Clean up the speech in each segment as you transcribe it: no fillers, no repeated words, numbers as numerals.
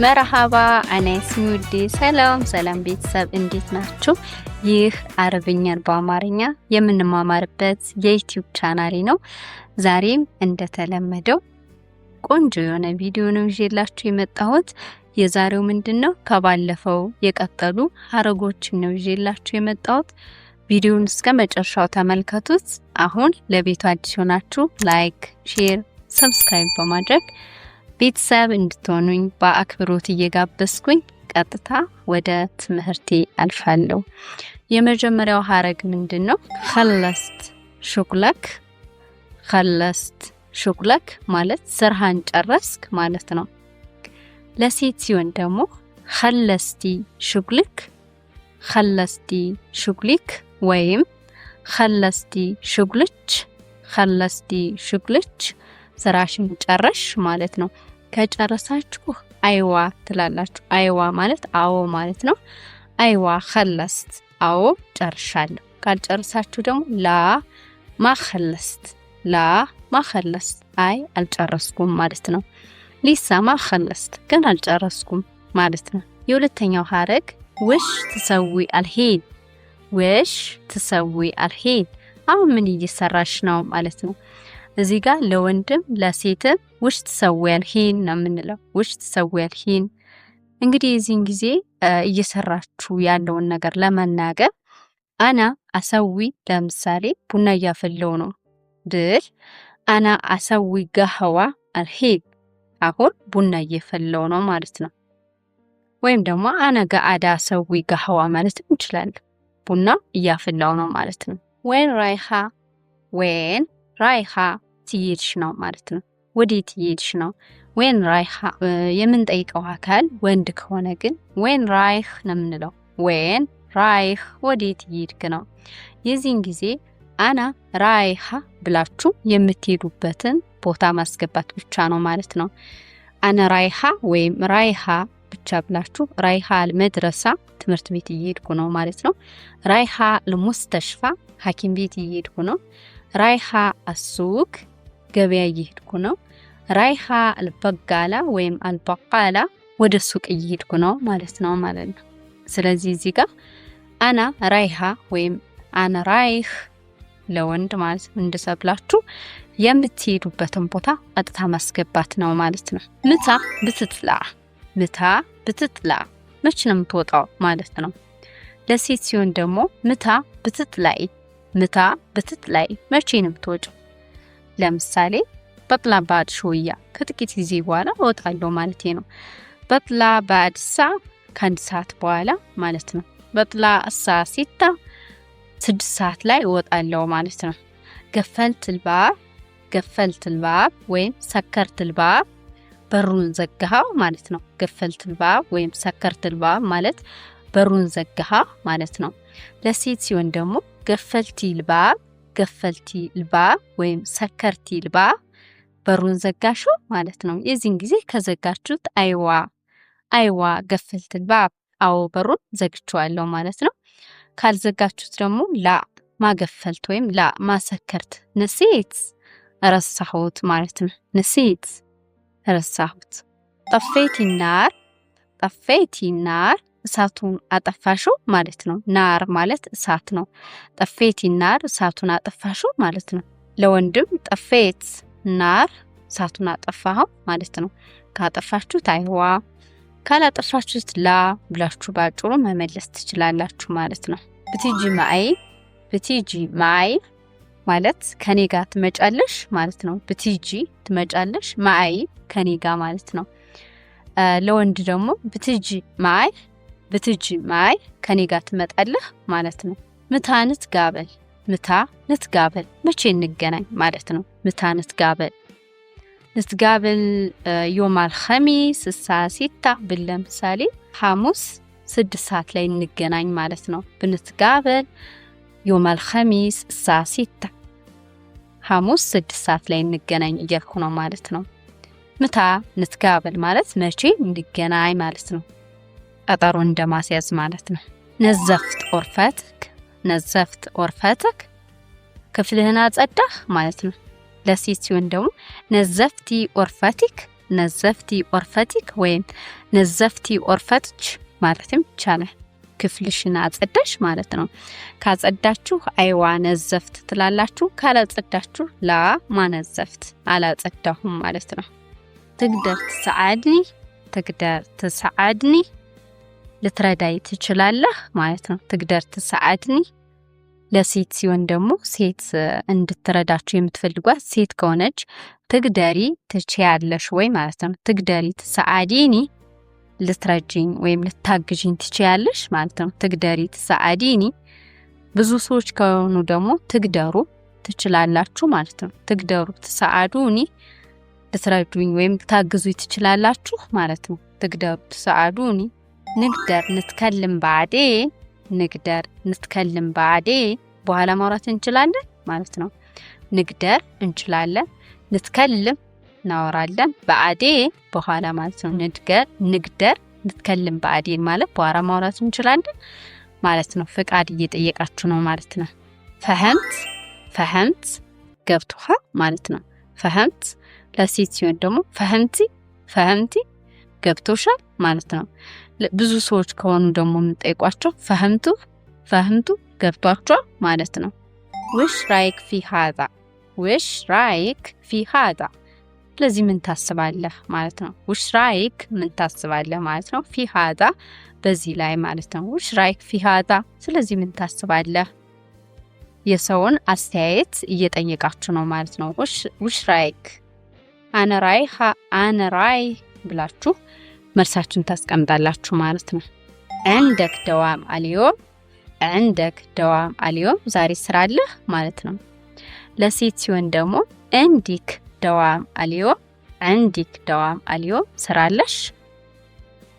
መርሃባ አናይስ ሙዲ ሰላም ቤተሰብ እንዴት ናችሁ? ይህ አረብኛን በአማርኛ የምንማማርበት የዩቲዩብ ቻናሌ ነው። ዛሬም እንደተለመደው ቆንጆ የሆነ ቪዲዮ ነው ይዤላችሁ የመጣሁት። የዛሬው ምንድነው ከባለፈው የቀጠሉ ሐረጎችን ነው ይዤላችሁ የመጣሁት። ቪዲዮውን እስከ መጨረሻው ተመልከቱት። አሁን ለቤቱ አዲስ ሆናችሁ ላይክ፣ ሼር፣ ሰብስክራይብ በማድረግ ቤተሰብ እንድትሆኑኝ በአክብሮት እየጋበዝኩኝ ቀጥታ ወደ ትምህርቴ አልፋለሁ። የመጀመሪያው ሐረግ ምንድነው? خلصت شغلك ማለት ስራህን ጨረስክ ማለት ነው። ለሴት ሲሆን ደግሞ خلصتي شغلك ወይም خلصتي شغلك ስራሽን ጨረሽ ማለት ነው። ከጨረሳችሁ አይዋ ትላላችሁ። አይዋ ማለት አዎ ማለት ነው። አይዋ خلصت አዎ ጨርሻለሁ። ካልጨረሳችሁ ደግሞ ማ خلصت አይ አልጨረስኩም ማለት ነው። ሊሳ ማ خلصت ግን አልጨረስኩም ማለት ነው። የሁለተኛው ሐረግ وش تسوي الحين አሁን ምን እየሰራሽ ነው ማለት ነው። እዚህ ጋር ለወንድም ለሴትም وش تسوي الحين ነው የምንለው። وش تسوي الحين እንግዲህ እዚህን ጊዜ እየሰራችሁ ያለውን ነገር ለመናገር አና አሰዊ ለምሳሌ ቡና እያፈለው ነው ብል አና አሰዊ ገህዋ الحين አሁን ቡና እየፈለው ነው ማለት ነው። ወይም ደግሞ አና ጋአዳ አሰዊ ገህዋ ማለት እንችላለን። ቡና እያፈለው ነው ማለት ነው። ወይን ራይሃ ትሄድሽ ነው ማለት ነው። ወዴት ትሄድሽ ነው? ወይን ራይሃ የምንጠይቀው አካል ወንድ ከሆነ ግን ወይን ራይህ ነው የምንለው። ወይን ራይህ ወዴት ትሄድክ ነው። የዚህን ጊዜ አና ራይሃ ብላችሁ የምትሄዱበትን ቦታ ማስገባት ብቻ ነው ማለት ነው። አና ራይሃ ወይም ራይሃ ብቻ ብላችሁ ራይሃ አልመድረሳ ትምህርት ቤት እየሄድኩ ነው ማለት ነው። ራይሃ ለሙስተሽፋ ሐኪም ቤት እየሄድኩ ነው። ራይሃ አሱቅ ገበያ እየሄድኩ ነው። ራይሃ አልበጋላ ወይም አልበቃላ ወደ ሱቅ እየሄድኩ ነው ማለት ነው። ስለዚህ እዚህ ጋር አና ራይሃ ወይም አና ራይህ ለወንድ ማለት እንደሰብላችሁ የምትሄዱበትን ቦታ ቀጥታ ማስገባት ነው ማለት ነው። ምታ ብትጥላ መቼ ነው የምትወጣው ማለት ነው። ለሴት ሲሆን ደግሞ ምታ ብትጥላይ መቼ ነው የምትወጪው? ለምሳሌ በጥላ ባድ ሾያ ከጥቂት ጊዜ በኋላ እወጣለሁ ማለት ነው። በጥላ ባድ ሳ ከአንድ ሰዓት በኋላ ማለት ነው። በጥላ ሳ ሲታ 6 ሰዓት ላይ እወጣለሁ ማለት ነው። ገፈልት ልባብ ወይም ሰከርት ልባብ በሩን ዘጋሃው ማለት ነው። ገፈልት ልባብ ወይም ሰከርት ልባብ ማለት በሩን ዘጋሃ ማለት ነው። ለሴት ሲሆን ደግሞ ገፈልቲ ልባብ ወይም ሰከርቲ ልባብ በሩን ዘጋሹ ማለት ነው። የዚህን ጊዜ ከዘጋችሁት አይዋ ገፈልቲ ልባብ አዎ በሩን ዘግቼዋለሁ ማለት ነው። ካልዘጋችሁት ደግሞ ላ ማገፈልት ወይም ላ ማሰከርት ነሲት ረሳሁት ማለት ነው። ነሲት ረሳሁት። ጠፌቲ ናር እሳቱን አጠፋሹ ማለት ነው። ናር ማለት እሳት ነው። ጠፌቲ ናር እሳቱን አጠፋሹ ማለት ነው። ለወንድም ጠፌት ናር እሳቱን አጠፋው ማለት ነው። ካጠፋችሁት አይዋ ካላጠፋችሁት ላ ብላችሁ ባጭሩ መመለስ ትችላላችሁ ማለት ነው። ብቲጂ ማይ ማለት ከኔ ጋር ትመጫለሽ ማለት ነው። ብቲጂ ትመጫለሽ፣ ማይ ከኔ ጋር ማለት ነው። ለወንድ ደግሞ ብቲጂ ማይ ከኔ ጋር ትመጣለህ ማለት ነው። ምታ ንትጋበል መቼ እንገናኝ ማለት ነው። ምታ ንትጋበል ዮማል ኸሚስ ሳሲታ ብለምሳሌ ሐሙስ 6 ሰዓት ላይ እንገናኝ ማለት ነው። ብንትጋበል ዮማል ኸሚስ ሳሲታ ሐሙስ 6 ሰዓት ላይ እንገናኝ እያልኩ ነው ማለት ነው። ምታ ንትጋበል ማለት መቼ እንገናኝ ማለት ነው። ቀጠሮ እንደማስያዝ ማለት ነው። ነዘፍት ኦርፈትክ ክፍልህን አጸዳህ ማለት ነው። ለሴት ሲሆን ደግሞ ነዘፍቲ ኦርፈቲክ ነዘፍቲ ኦርፈቲክ ወይም ነዘፍቲ ኦርፈትች ማለትም ይቻላል። ክፍልሽን አጸዳሽ ማለት ነው። ካጸዳችሁ አይዋ ነዘፍት ትላላችሁ። ካላጸዳችሁ ላ ማነዘፍት አላጸዳሁም ማለት ነው። ትግደር ትሰዓድኒ፣ ትግደር ትሰዓድኒ ልትረዳይ ትችላለህ ማለት ነው። ትግደር ትሰዓድኒ ለሴት ሲሆን ደግሞ ሴት እንድትረዳችሁ የምትፈልጓት ሴት ከሆነች ትግደሪ ትችያለሽ ወይ ማለት ነው። ትግደሪ ትሰዓዲኒ ልትረጂኝ ወይም ልታግዥኝ ትችያለሽ ማለት ነው። ትግደሪ ትሰዓዲኒ። ብዙ ሰዎች ከሆኑ ደግሞ ትግደሩ ትችላላችሁ ማለት ነው። ትግደሩ ትሰዓዱኒ ልትረዱኝ ወይም ልታግዙኝ ትችላላችሁ ማለት ነው። ትግደሩ ትሰዓዱኒ። ንግደር ንትከልም ባዕዴን፣ ንግደር ንትከልም ባዕዴን በኋላ ማውራት እንችላለን ማለት ነው። ንግደር እንችላለን፣ ንትከልም እናወራለን፣ ባዕዴን በኋላ ማለት ነው። ንግደር ንትከልም ባዕዴን ማለት በኋላ ማውራት እንችላለን ማለት ነው። ፍቃድ እየጠየቃችሁ ነው ማለት ነው። ፈህምት፣ ፈህምት ገብቶሃል ማለት ነው። ፈህምት ለሴት ሲሆን ደግሞ ፈህምቲ፣ ፈህምቲ ገብቶሻል ማለት ነው። ብዙ ሰዎች ከሆኑ ደግሞ የምንጠይቋቸው ፈህምቱ፣ ፈህምቱ ገብቷቸዋል ማለት ነው። ውሽ ራይክ ፊ ሃዛ፣ ውሽ ራይክ ፊ ሃዛ ስለዚህ ምን ታስባለህ ማለት ነው። ውሽ ራይክ ምን ታስባለህ ማለት ነው። ፊ ሃዛ በዚህ ላይ ማለት ነው። ውሽ ራይክ ፊ ሃዛ ስለዚህ ምን ታስባለህ የሰውን አስተያየት እየጠየቃችሁ ነው ማለት ነው። ውሽ ራይክ አነ ራይ ብላችሁ መልሳችሁን ታስቀምጣላችሁ ማለት ነው። عندك دوام اليوم፣ عندك دوام اليوم ዛሬ ስራ አለህ ማለት ነው። ለሴት ሲሆን ደግሞ عندك دوام اليوم፣ عندك دوام اليوم ስራ አለሽ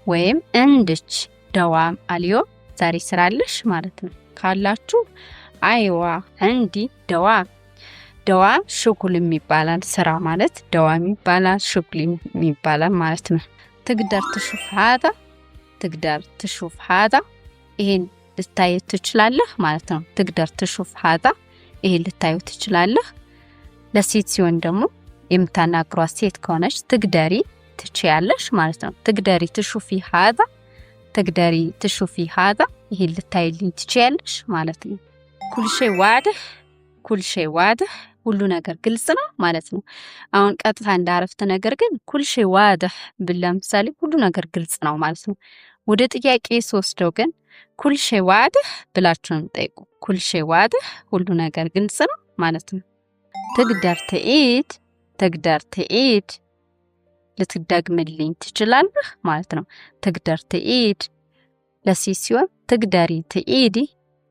ወይም عندك دوام اليوم ዛሬ ስራ አለሽ ማለት ነው። ካላችሁ አይዋ عندي دوام፣ دوام ሹጉል ይባላል። ስራ ማለት دوام ይባላል፣ ሹጉል ይባላል ማለት ነው። ትግደር ትሹፍ ሃዛ፣ ትግደር ትሹፍ ሃዛ ይሄን ልታይ ትችላለህ ማለት ነው። ትግደር ትሹፍ ሃዛ ይሄን ልታይ ትችላለህ። ለሴት ሲሆን ደግሞ የምታናግሯት ሴት ከሆነች ትግደሪ ትችያለሽ ማለት ነው። ትግደሪ ትሹፊ ሃዛ፣ ትግደሪ ትሹፊ ሃዛ ይሄን ልታይልኝ ትችያለሽ ማለት ነው። ኩል ሸይ ዋድህ፣ ኩል ሸይ ዋድህ ሁሉ ነገር ግልጽ ነው ማለት ነው። አሁን ቀጥታ እንዳረፍተ ነገር ግን ኩል ሸይ ዋድህ ብል ለምሳሌ ሁሉ ነገር ግልጽ ነው ማለት ነው። ወደ ጥያቄ ስወስደው ግን ኩል ሸይ ዋድህ ብላችሁ ነው ጠይቁ። ኩል ሸይ ዋድህ ሁሉ ነገር ግልጽ ነው ማለት ነው። ትግደር ትዒድ፣ ትግደር ትዒድ ልትደግምልኝ ትችላለህ ማለት ነው። ትግደር ትዒድ ለሴት ሲሆን ትግደሪ ትዒዲ፣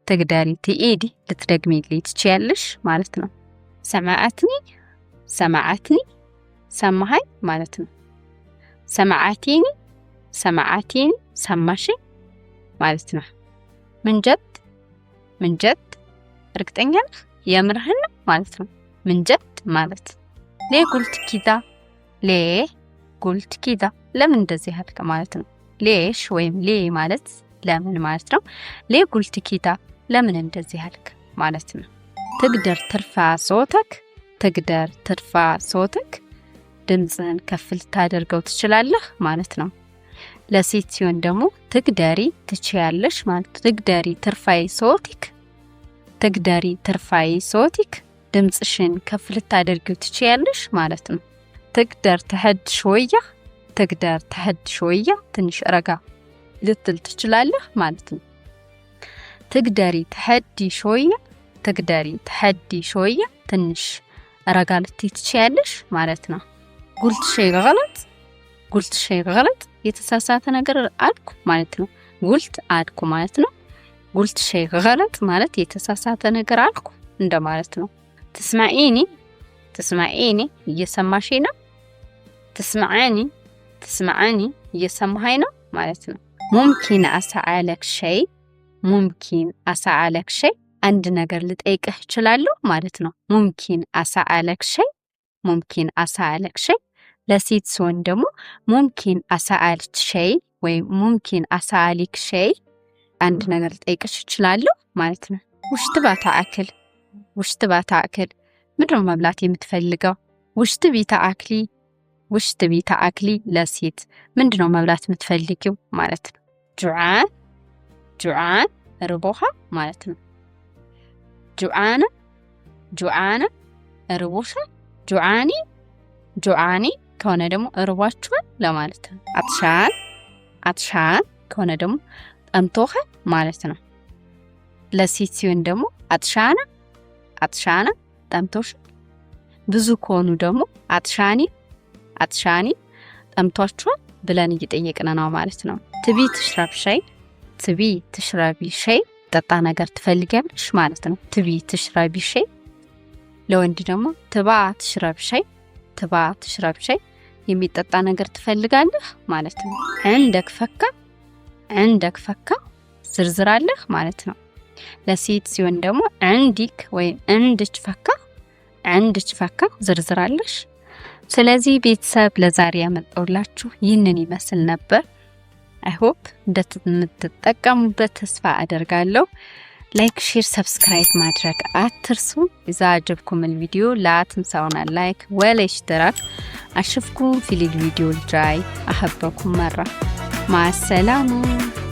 ትግደሪ ትዒዲ ልትደግሚልኝ ትችያለሽ ማለት ነው። ሰማዓትኒ፣ ሰማዓትኒ ሰማሃይ ማለት ነው። ሰማዓቲኒ፣ ሰማዓቲኒ ሰማሽኝ ማለት ነው። ምንጀት፣ ምንጀት እርግጠኛ ነህ የምርህን ማለት ነው። ምንጀት ማለት ሌ ጉልት ኪዳ፣ ሌ ጉልት ኪዳ ለምን እንደዚህ አልከ ማለት ነው። ሌሽ ወይም ሌ ማለት ለምን ማለት ነው። ሌ ጉልት ኪዳ ለምን እንደዚህ አልክ ማለት ነው። ትግደር ትርፋ ሶተክ፣ ትግደር ትርፋ ሶተክ ድምፅህን ከፍ ልታደርገው ትችላለህ ማለት ነው። ለሴት ሲሆን ደግሞ ትግደሪ ትችያለሽ ማለት ነው። ትግደሪ ትርፋይ ሶቲክ፣ ትግደሪ ትርፋይ ሶቲክ ድምፅሽን ከፍ ልታደርጊው ትችያለሽ ማለት ነው። ትግደር ትሕድ ሾያ፣ ትግደር ትሕድ ሾያ ትንሽ ረጋ ልትል ትችላለህ ማለት ነው። ትግደሪ ትሕዲ ሾያ፣ ትግደሪ ትሕዲ ሾያ ትንሽ ረጋ ልትይ ትችያለሽ ማለት ነው። ጉልት ሸይ ገለጥ፣ ጉልት ሸይ ገለጥ የተሳሳተ ነገር አልኩ ማለት ነው። ጉልት አልኩ ማለት ነው። ጉልት ሸይ ገለጥ ማለት የተሳሳተ ነገር አልኩ እንደማለት ነው። ትስማዒኒ፣ ትስማዒኒ እየሰማሽ ነው። ትስማዓኒ፣ ትስማዓኒ እየሰማኸኝ ነው ማለት ነው። ሙምኪን አስአለክ ሸይ፣ ሙምኪን አስአለክ ሸይ አንድ ነገር ልጠይቅህ እችላለሁ ማለት ነው። ሙምኪን አስአለክ ሸይ፣ ሙምኪን አስአለክ ሸይ ለሴት ሲሆን ደግሞ ሙምኪን አስአልች ሸይ ወይም ሙምኪን አስአሊክ ሸይ አንድ ነገር ልጠይቅሽ እችላለሁ ማለት ነው። ውሽት ባታ አክል፣ ውሽት ባታ አክል ምንድን ነው መብላት የምትፈልገው? ውሽት ቢታ አክሊ፣ ውሽ ትቢ ተአክሊ ለሴት ምንድነው መብላት የምትፈልጊው ማለት ነው። ጁዓን ጁዓን ርቦሃ ማለት ነው። ጁዓነ ጁዓነ ርቦሻ ጁዓኒ ጁዓኒ ከሆነ ደግሞ ርቧችኋል ለማለት ነው። አጥሻን አጥሻን ከሆነ ደግሞ ጠምቶኸ ማለት ነው። ለሴት ሲሆን ደግሞ አጥሻና አጥሻና ጠምቶሽ። ብዙ ከሆኑ ደግሞ አጥሻኒ አጥሻኒ ጠምቷችኋል ብለን እየጠየቅን ነው ማለት ነው። ትቢ ትሽረብ ሻይ ትቢ ትሽረቢ ሻይ ጠጣ ነገር ትፈልጊያለሽ ማለት ነው። ትቢ ትሽረቢ ሻይ። ለወንድ ደግሞ ትባ ትሽረብ ሻይ ትባ ትሽረብ ሻይ የሚጠጣ ነገር ትፈልጋለህ ማለት ነው። عندك ፈካ عندك ፈካ ዝርዝራለህ ማለት ነው። ለሴት ሲሆን ደግሞ عندك ወይ عندك ፈካ عندك ፈካ ዝርዝራለሽ። ስለዚህ ቤተሰብ ለዛሬ ያመጣውላችሁ ይህንን ይመስል ነበር። I hope እንደምትጠቀሙበት ተስፋ አደርጋለሁ። لايك شير سبسكرايب ማድረግ አትርሱ። إذا عجبكم الفيديو لا تنسون اللايك والاشتراك. أشوفكم في الفيديو الجاي. أحبكم مرة. مع السلامة.